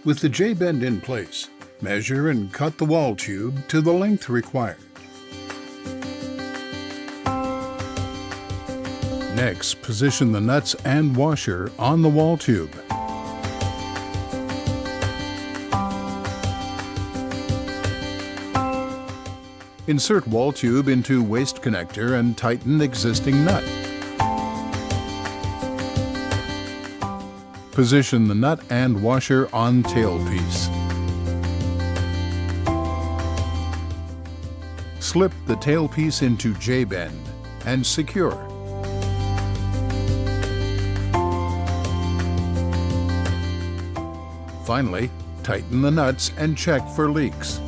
With the J-bend in place, measure and cut the wall tube to the length required. Next, position the nuts and washer on the wall tube. Insert wall tube into waste connector and tighten existing nut. Position the nut and washer on tailpiece. Slip the tailpiece into J-bend and secure. Finally, tighten the nuts and check for leaks.